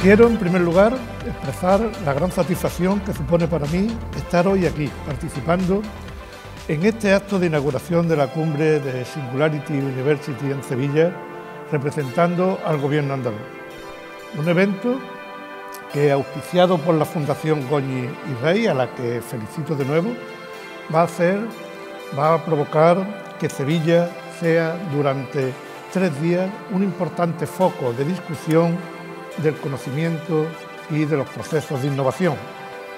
Quiero, en primer lugar, expresar la gran satisfacción que supone para mí estar hoy aquí, participando en este acto de inauguración de la cumbre de Singularity University en Sevilla, representando al Gobierno andaluz. Un evento que, auspiciado por la Fundación Goñi y Rey, a la que felicito de nuevo, va a provocar que Sevilla sea durante 3 días un importante foco de discusión del conocimiento y de los procesos de innovación.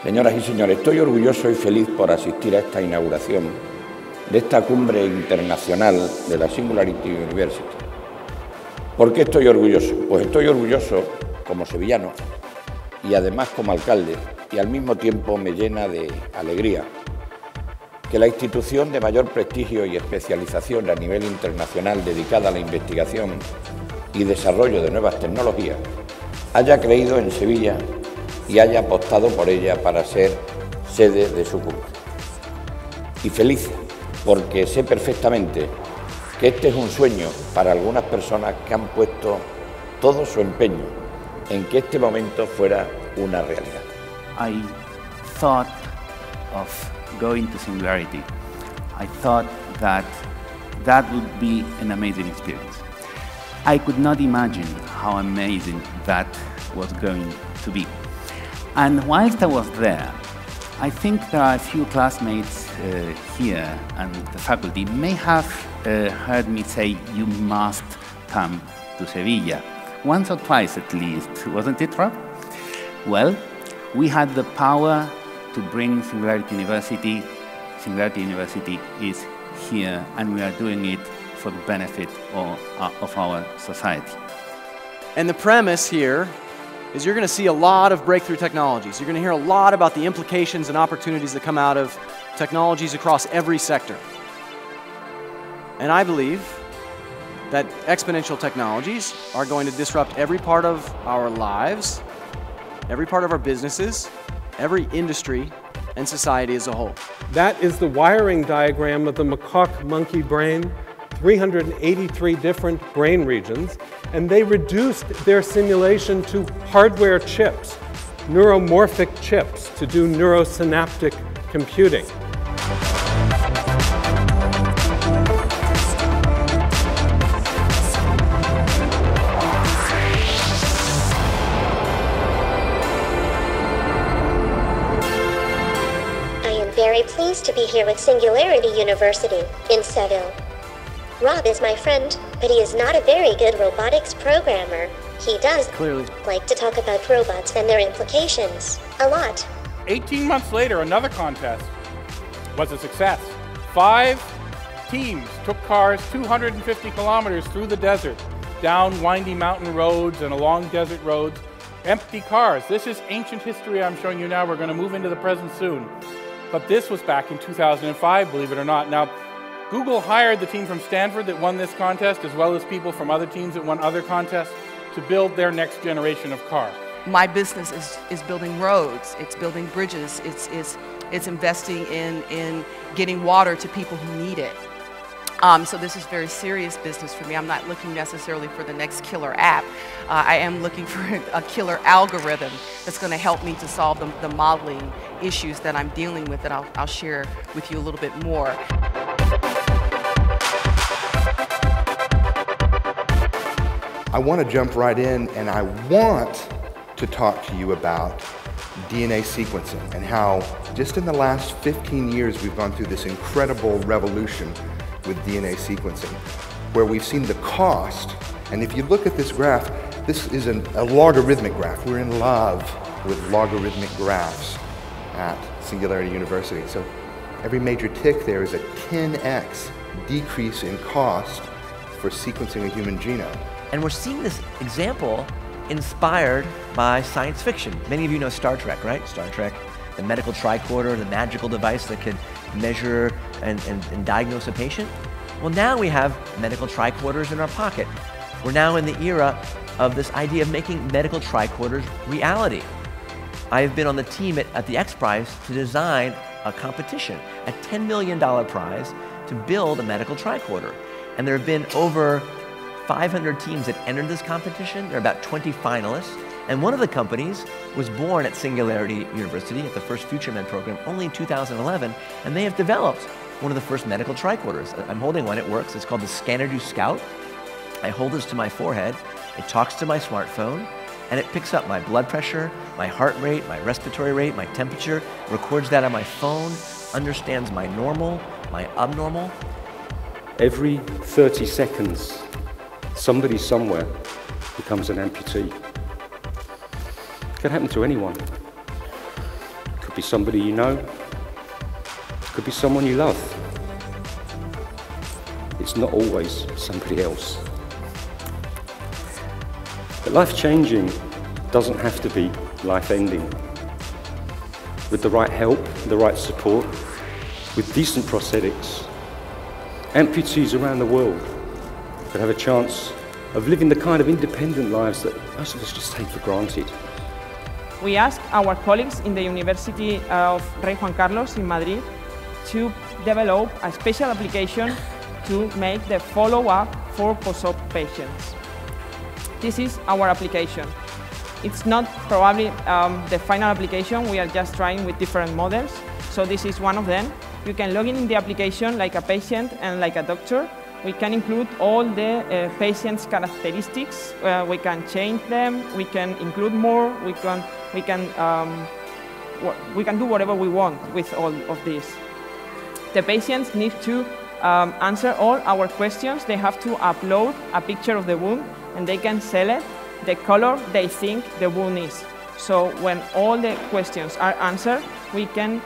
Señoras y señores, estoy orgulloso y feliz por asistir a esta inauguración de esta cumbre internacional de la Singularity University. ¿Por qué estoy orgulloso? Pues estoy orgulloso como sevillano y además como alcalde, y al mismo tiempo me llena de alegría que la institución de mayor prestigio y especialización a nivel internacional dedicada a la investigación y desarrollo de nuevas tecnologías haya creído en Sevilla y haya apostado por ella para ser sede de su cumbre. Y feliz, porque sé perfectamente que este es un sueño para algunas personas que han puesto todo su empeño en que este momento fuera una realidad. I thought of going to Singularity. I thought that that would be an amazing experience. I could not imagine how amazing that was going to be. And whilst I was there, I think there are a few classmates here and the faculty may have heard me say, you must come to Sevilla. Once or twice at least, wasn't it, Rob? Well, we had the power to bring Singularity University. Singularity University is here and we are doing it for the benefit of our society. And the premise here is you're going to see a lot of breakthrough technologies. You're going to hear a lot about the implications and opportunities that come out of technologies across every sector. And I believe that exponential technologies are going to disrupt every part of our lives, every part of our businesses, every industry, and society as a whole. That is the wiring diagram of the macaque-monkey brain, 383 different brain regions, and they reduced their simulation to hardware chips, neuromorphic chips, to do neurosynaptic computing. Very pleased to be here with Singularity University in Seville. Rob is my friend, but he is not a very good robotics programmer. He does clearly like to talk about robots and their implications a lot. 18 months later, another contest was a success. 5 teams took cars 250 kilometers through the desert, down windy mountain roads and along desert roads, empty cars. This is ancient history I'm showing you now. We're going to move into the present soon. But this was back in 2005, believe it or not. Now, Google hired the team from Stanford that won this contest, as well as people from other teams that won other contests, to build their next generation of car. My business is building roads, it's building bridges, it's investing in getting water to people who need it. So this is very serious business for me. I'm not looking necessarily for the next killer app. I am looking for a killer algorithm that's going to help me to solve the modeling issues that I'm dealing with, and I'll share with you a little bit more. I want to jump right in, and I want to talk to you about DNA sequencing and how just in the last 15 years we've gone through this incredible revolution with DNA sequencing, where we've seen the cost, and if you look at this graph, this is a logarithmic graph. We're in love with logarithmic graphs at Singularity University. So every major tick there is a 10x decrease in cost for sequencing a human genome. And we're seeing this example inspired by science fiction. Many of you know Star Trek, right? Star Trek, the medical tricorder, the magical device that can measure and diagnose a patient. Well, now we have medical tricorders in our pocket. We're now in the era of this idea of making medical tricorders reality. I've been on the team at the X Prize to design a competition, a $10 million prize to build a medical tricorder. And there have been over 500 teams that entered this competition. There are about 20 finalists. And one of the companies was born at Singularity University at the first FutureMed program only in 2011, and they have developed one of the first medical tricorders. I'm holding one, it works. It's called the Scanner Scout. I hold this to my forehead, it talks to my smartphone, and it picks up my blood pressure, my heart rate, my respiratory rate, my temperature, records that on my phone, understands my normal, my abnormal. Every 30 seconds, somebody somewhere becomes an amputee. It can happen to anyone. It could be somebody you know. It could be someone you love. It's not always somebody else. But life-changing doesn't have to be life-ending. With the right help, the right support, with decent prosthetics, amputees around the world could have a chance of living the kind of independent lives that most of us just take for granted. We asked our colleagues in the University of Rey Juan Carlos in Madrid to develop a special application to make the follow-up for post-op patients. This is our application. It's not probably the final application. We are just trying with different models. So this is one of them. You can log in the application like a patient and like a doctor. We can include all the patient's characteristics. We can change them. We can include more. We can do whatever we want with all of this. The patients need to answer all our questions. They have to upload a picture of the wound, and they can select the color they think the wound is. So when all the questions are answered, we can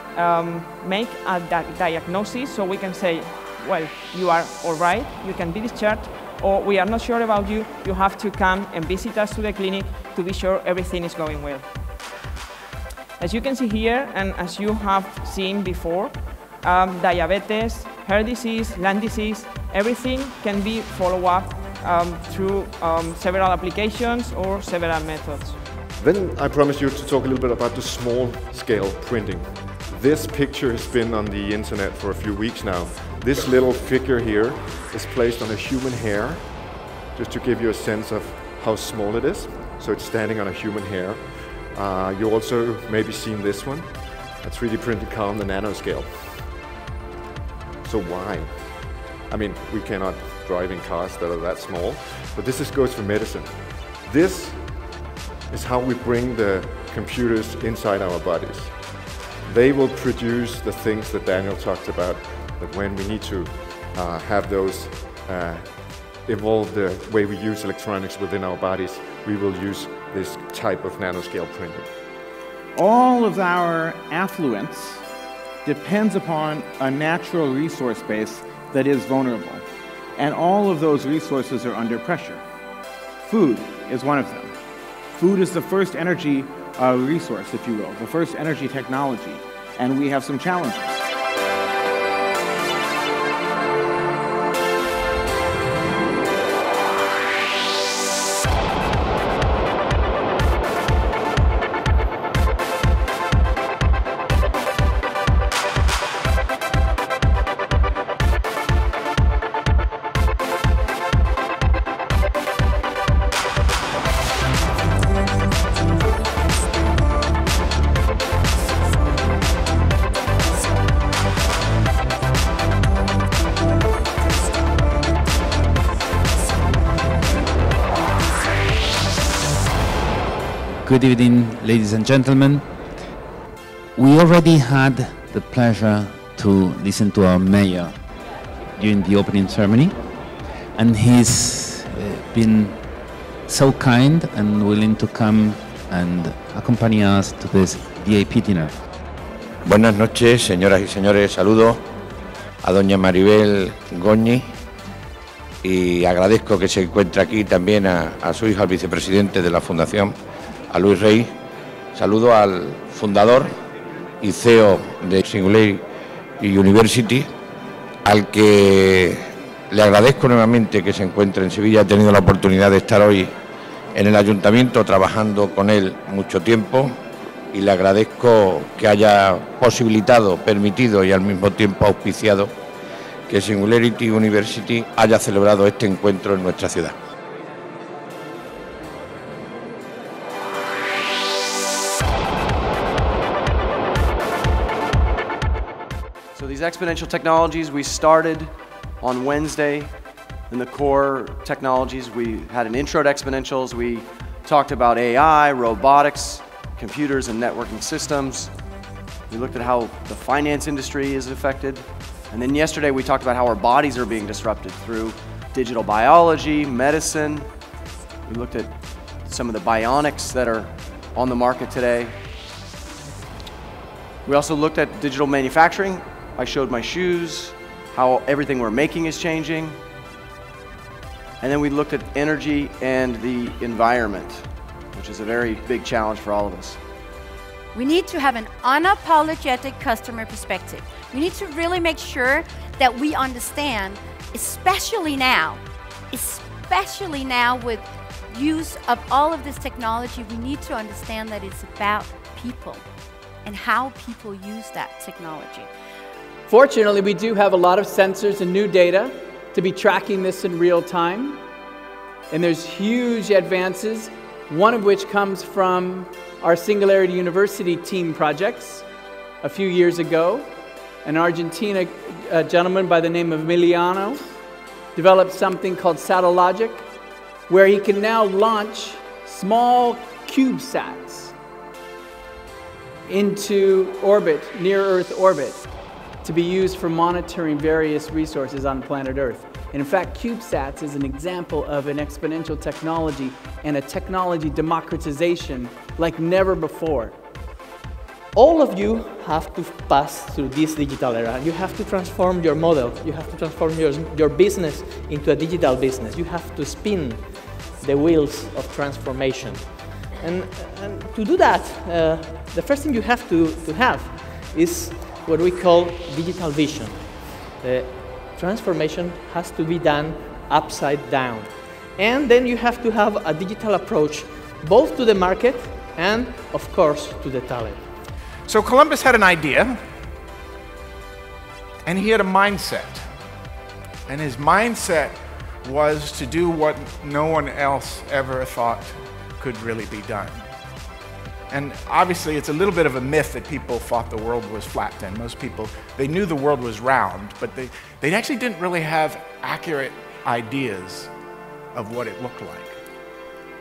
make a diagnosis. So we can say, well, you are all right, you can be discharged, or we are not sure about you, you have to come and visit us to the clinic to be sure everything is going well. As you can see here, and as you have seen before, diabetes, heart disease, lung disease, everything can be followed up through several applications or several methods. Then I promised you to talk a little bit about the small-scale printing. This picture has been on the internet for a few weeks now. This little figure here is placed on a human hair, just to give you a sense of how small it is. So it's standing on a human hair. You also maybe seen this one, a 3D printed car on the nanoscale. So why? I mean, we cannot drive in cars that are that small, but this goes for medicine. This is how we bring the computers inside our bodies. They will produce the things that Daniel talked about, that when we need to have those evolve the way we use electronics within our bodies, we will use this type of nanoscale printing. All of our affluence depends upon a natural resource base that is vulnerable. And all of those resources are under pressure. Food is one of them. Food is the first energy resource, if you will, the first energy technology. And we have some challenges. Good evening, ladies and gentlemen. We already had the pleasure to listen to our mayor during the opening ceremony, and he's been so kind and willing to come and accompany us to this VIP dinner. Buenas noches, señoras y señores. Saludo a doña Maribel Goñi y agradezco que se encuentre aquí también a su hija, al vicepresidente de la Fundación, a Luis Rey. Saludo al fundador y CEO de Singularity University, al que le agradezco nuevamente que se encuentre en Sevilla. He tenido la oportunidad de estar hoy en el ayuntamiento trabajando con él mucho tiempo y le agradezco que haya posibilitado, permitido y al mismo tiempo auspiciado que Singularity University haya celebrado este encuentro en nuestra ciudad. these exponential technologies, we started on Wednesday in the core technologies. We had an intro to exponentials. We talked about AI, robotics, computers and networking systems. We looked at how the finance industry is affected. And then yesterday we talked about how our bodies are being disrupted through digital biology, medicine. We looked at some of the bionics that are on the market today. We also looked at digital manufacturing. I showed my shoes, how everything we're making is changing. And then we looked at energy and the environment, which is a very big challenge for all of us. We need to have an unapologetic customer perspective. We need to really make sure that we understand, especially now with use of all of this technology, we need to understand that it's about people and how people use that technology. Fortunately, we do have a lot of sensors and new data to be tracking this in real time. And there's huge advances, one of which comes from our Singularity University team projects a few years ago. An Argentina gentleman by the name of Emiliano developed something called Satellogic, where he can now launch small CubeSats into orbit, near Earth orbit, to be used for monitoring various resources on planet Earth. And in fact, CubeSats is an example of an exponential technology and a technology democratization like never before. All of you have to pass through this digital era. You have to transform your model. You have to transform your business into a digital business. You have to spin the wheels of transformation. And to do that, the first thing you have to have is what we call digital vision. The transformation has to be done upside down. And then you have to have a digital approach both to the market and, of course, to the talent. So Columbus had an idea, and he had a mindset. And his mindset was to do what no one else ever thought could really be done. And obviously it's a little bit of a myth that people thought the world was flat then. Most people, they knew the world was round, but they actually didn't really have accurate ideas of what it looked like.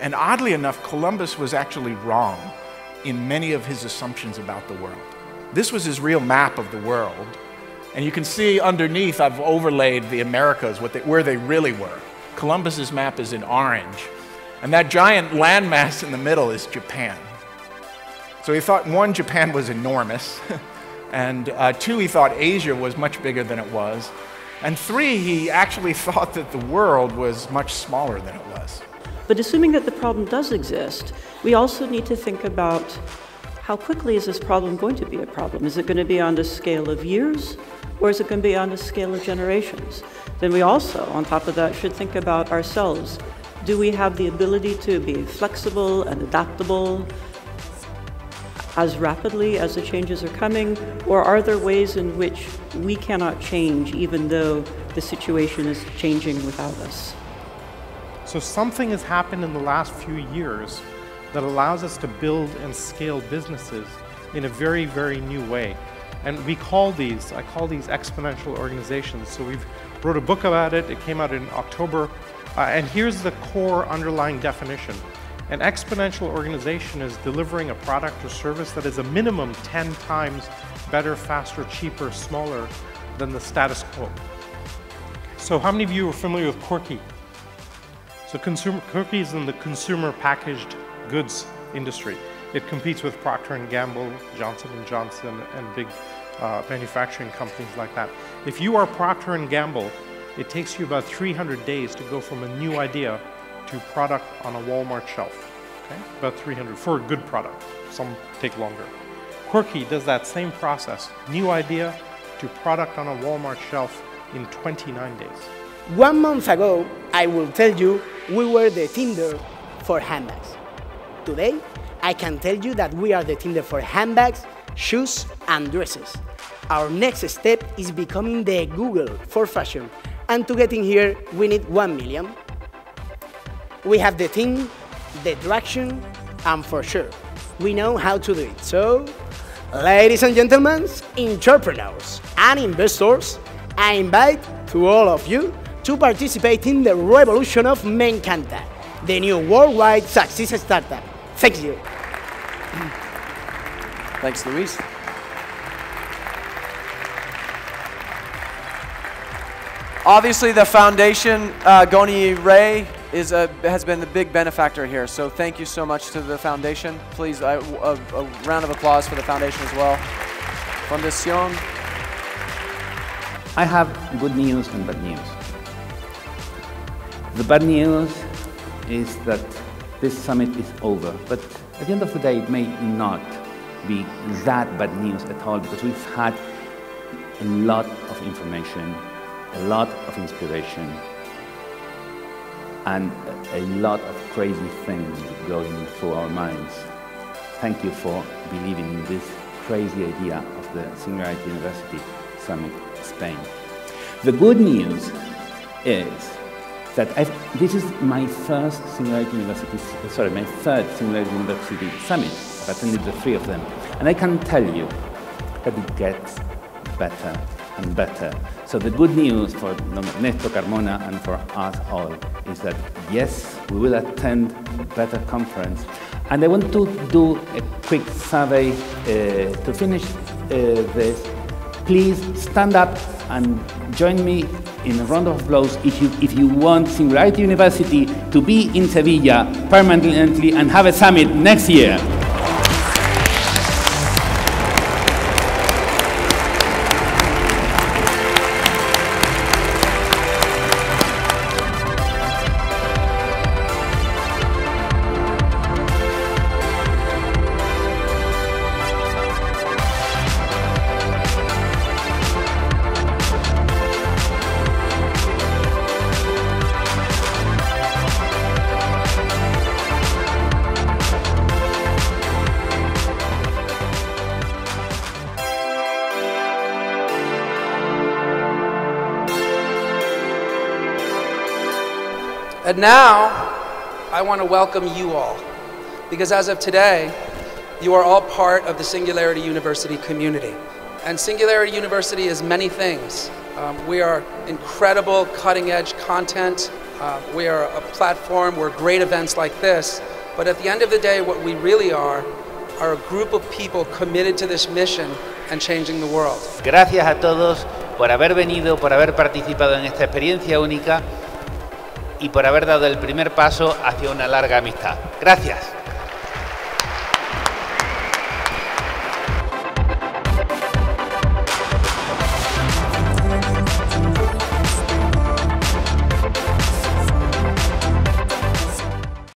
And oddly enough, Columbus was actually wrong in many of his assumptions about the world. This was his real map of the world. And you can see underneath, I've overlaid the Americas, where they really were. Columbus's map is in orange. And that giant landmass in the middle is Japan. So he thought, one, Japan was enormous. And two, he thought Asia was much bigger than it was. And three, he actually thought that the world was much smaller than it was. But assuming that the problem does exist, we also need to think about how quickly is this problem going to be a problem? Is it going to be on the scale of years, or is it going to be on the scale of generations? Then we also, on top of that, should think about ourselves. Do we have the ability to be flexible and adaptable as rapidly as the changes are coming, or are there ways in which we cannot change even though the situation is changing without us? So something has happened in the last few years that allows us to build and scale businesses in a very, very new way. And I call these exponential organizations. So we've wrote a book about it. It came out in October. And here's the core underlying definition. An exponential organization is delivering a product or service that is a minimum 10 times better, faster, cheaper, smaller than the status quo. So how many of you are familiar with Quirky? So Quirky is in the consumer packaged goods industry. It competes with Procter & Gamble, Johnson & Johnson, and big manufacturing companies like that. If you are Procter & Gamble, it takes you about 300 days to go from a new idea to product on a Walmart shelf. Okay? About 300 for a good product. Some take longer. Quirky does that same process, new idea to product on a Walmart shelf in 29 days. 1 month ago, I will tell you, we were the Tinder for handbags. Today, I can tell you that we are the Tinder for handbags, shoes, and dresses. Our next step is becoming the Google for fashion. And to get in here, we need 1 million. We have the team, the traction, and for sure, we know how to do it. So, Ladies and gentlemen, entrepreneurs and investors, I invite to all of you to participate in the revolution of Me Encanta, the new worldwide success startup. Thank you. Thanks, Luis. Obviously, the foundation, Goni Ray, has been the big benefactor here. So thank you so much to the foundation. Please, a round of applause for the foundation as well. Fundación. I have good news and bad news. The bad news is that this summit is over, but at the end of the day, it may not be that bad news at all, because we've had a lot of information, a lot of inspiration, and a lot of crazy things going through our minds. Thank you for believing in this crazy idea of the Singularity University Summit Spain. The good news is that this is my first Singularity University, my third Singularity University Summit. I've attended the 3 of them, and I can tell you that it gets better and better. So the good news for Ernesto Carmona and for us all is that yes, we will attend a better conference. And I want to do a quick survey to finish this. Please stand up and join me in a round of applause if you want Singularity University to be in Sevilla permanently and have a summit next year. And now, I want to welcome you all, because as of today, you are all part of the Singularity University community. And Singularity University is many things. We are incredible cutting-edge content. We are a platform where great events like this. But at the end of the day, what we really are a group of people committed to this mission and changing the world. Gracias a todos por haber venido, por haber participado en esta experiencia única y por haber dado el primer paso hacia una larga amistad. Gracias.